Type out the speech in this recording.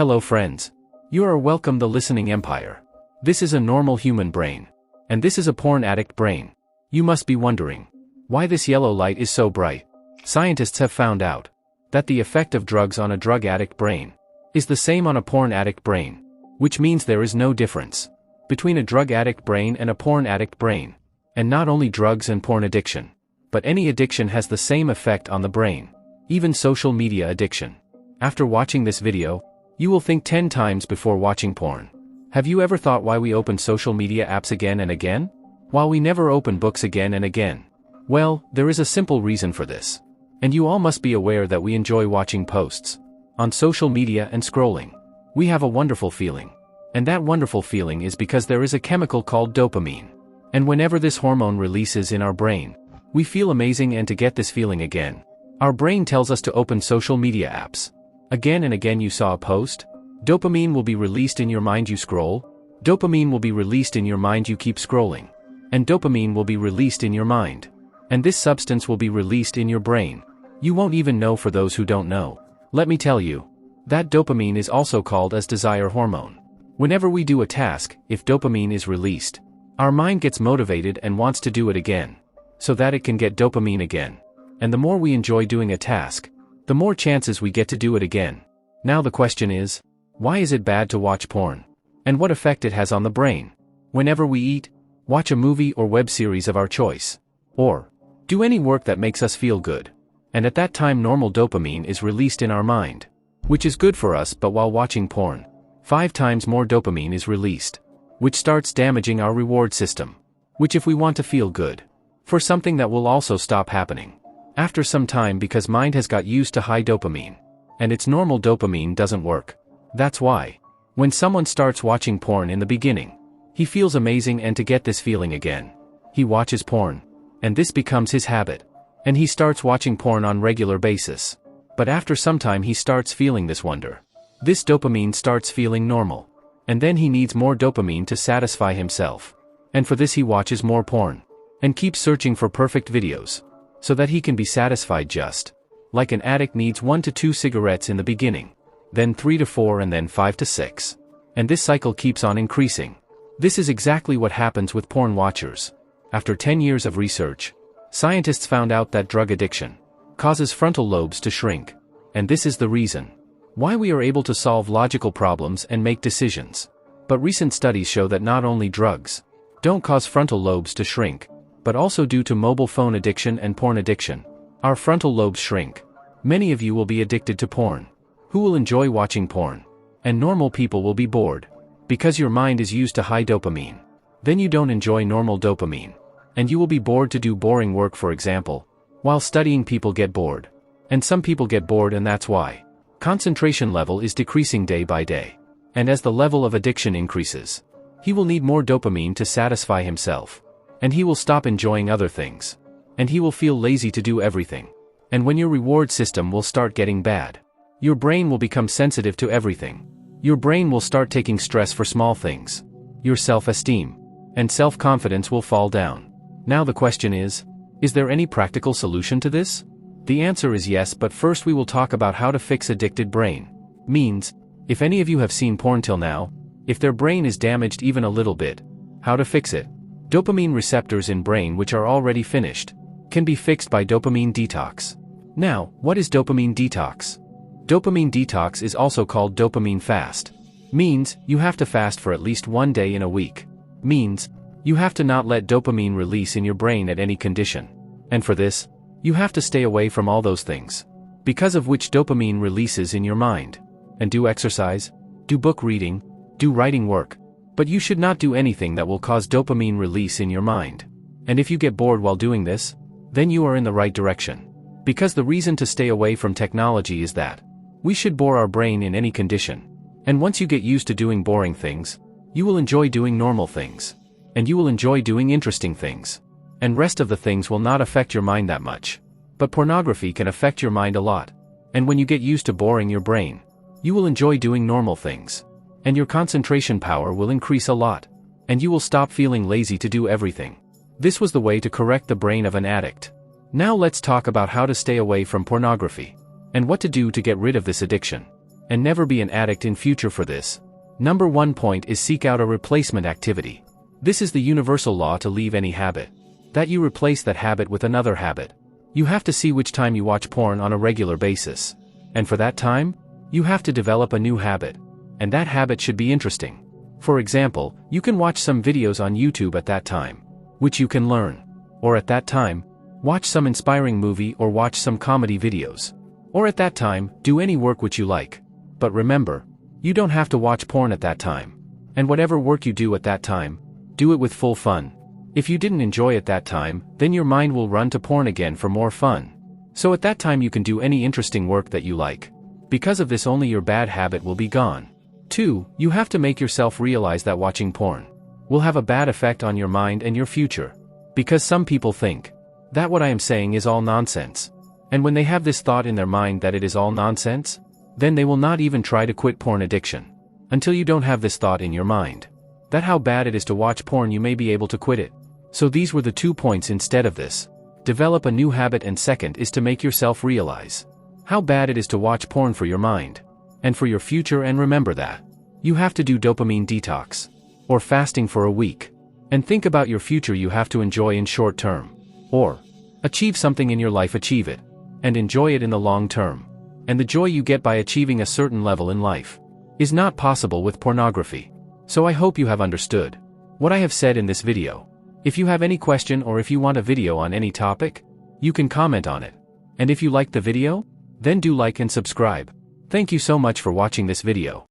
Hello friends. You are welcome the listening empire. This is a normal human brain. And this is a porn addict brain. You must be wondering why this yellow light is so bright. Scientists have found out that the effect of drugs on a drug addict brain is the same on a porn addict brain, which means there is no difference between a drug addict brain and a porn addict brain. And not only drugs and porn addiction, but any addiction has the same effect on the brain, even social media addiction. After watching this video, you will think 10 times before watching porn. Have you ever thought why we open social media apps again and again, while we never open books again and again? Well, there is a simple reason for this. And you all must be aware that we enjoy watching posts on social media and scrolling. We have a wonderful feeling. And that wonderful feeling is because there is a chemical called dopamine. And whenever this hormone releases in our brain, we feel amazing, and to get this feeling again, our brain tells us to open social media apps. Again and again you saw a post, dopamine will be released in your mind, you scroll, dopamine will be released in your mind, you keep scrolling, and dopamine will be released in your mind. And this substance will be released in your brain. You won't even know. For those who don't know, let me tell you, that dopamine is also called as desire hormone. Whenever we do a task, if dopamine is released, our mind gets motivated and wants to do it again, so that it can get dopamine again. And the more we enjoy doing a task, the more chances we get to do it again. Now the question is, why is it bad to watch porn? And what effect it has on the brain? Whenever we eat, watch a movie or web series of our choice, or do any work that makes us feel good, and at that time normal dopamine is released in our mind, which is good for us, but while watching porn, 5 times more dopamine is released, which starts damaging our reward system, which if we want to feel good for something, that will also stop happening after some time, because mind has got used to high dopamine, and its normal dopamine doesn't work. That's why, when someone starts watching porn in the beginning, he feels amazing, and to get this feeling again, he watches porn, and this becomes his habit, and he starts watching porn on regular basis. But after some time he starts feeling this wonder. This dopamine starts feeling normal, and then he needs more dopamine to satisfy himself. And for this he watches more porn, and keeps searching for perfect videos, so that he can be satisfied, just like an addict needs 1 to 2 cigarettes in the beginning, then 3 to 4, and then 5 to 6. And this cycle keeps on increasing. This is exactly what happens with porn watchers. After 10 years of research, scientists found out that drug addiction causes frontal lobes to shrink. And this is the reason why we are able to solve logical problems and make decisions. But recent studies show that not only drugs don't cause frontal lobes to shrink, but also due to mobile phone addiction and porn addiction, our frontal lobes shrink. Many of you will be addicted to porn, who will enjoy watching porn, and normal people will be bored, because your mind is used to high dopamine. Then you don't enjoy normal dopamine, and you will be bored to do boring work, for example. While studying, people get bored, and some people get bored, and that's why concentration level is decreasing day by day. And as the level of addiction increases, he will need more dopamine to satisfy himself, and he will stop enjoying other things, and he will feel lazy to do everything. And when your reward system will start getting bad, your brain will become sensitive to everything. Your brain will start taking stress for small things. Your self-esteem and self-confidence will fall down. Now the question is there any practical solution to this? The answer is yes, but first we will talk about how to fix addicted brain. Means, if any of you have seen porn till now, if their brain is damaged even a little bit, how to fix it. Dopamine receptors in brain which are already finished can be fixed by dopamine detox. Now, what is dopamine detox? Dopamine detox is also called dopamine fast. Means, you have to fast for at least 1 day in a week. Means, you have to not let dopamine release in your brain at any condition. And for this, you have to stay away from all those things, because of which dopamine releases in your mind. And do exercise, do book reading, do writing work. But you should not do anything that will cause dopamine release in your mind. And if you get bored while doing this, then you are in the right direction. Because the reason to stay away from technology is that we should bore our brain in any condition. And once you get used to doing boring things, you will enjoy doing normal things. And you will enjoy doing interesting things. And rest of the things will not affect your mind that much. But pornography can affect your mind a lot. And when you get used to boring your brain, you will enjoy doing normal things. And your concentration power will increase a lot. And you will stop feeling lazy to do everything. This was the way to correct the brain of an addict. Now let's talk about how to stay away from pornography, and what to do to get rid of this addiction. and never be an addict in future for this. Number 1 point is seek out a replacement activity. This is the universal law to leave any habit. That you replace that habit with another habit. You have to see which time you watch porn on a regular basis. And for that time, you have to develop a new habit. And that habit should be interesting. For example, you can watch some videos on YouTube at that time, which you can learn. Or at that time, watch some inspiring movie or watch some comedy videos. Or at that time, do any work which you like. But remember, you don't have to watch porn at that time. And whatever work you do at that time, do it with full fun. If you didn't enjoy it that time, then your mind will run to porn again for more fun. So at that time you can do any interesting work that you like. Because of this, only your bad habit will be gone. 2. You have to make yourself realize that watching porn will have a bad effect on your mind and your future. Because some people think that what I am saying is all nonsense. And when they have this thought in their mind that it is all nonsense, then they will not even try to quit porn addiction. Until you don't have this thought in your mind that how bad it is to watch porn, you may be able to quit it. So these were the 2 points instead of this. Develop a new habit, and second is to make yourself realize how bad it is to watch porn for your mind and for your future. And remember that you have to do dopamine detox or fasting for a week. And think about your future. You have to enjoy in short term or achieve something in your life, achieve it and enjoy it in the long term. And the joy you get by achieving a certain level in life is not possible with pornography. So I hope you have understood what I have said in this video. If you have any question or if you want a video on any topic, you can comment on it. And if you liked the video, then do like and subscribe. Thank you so much for watching this video.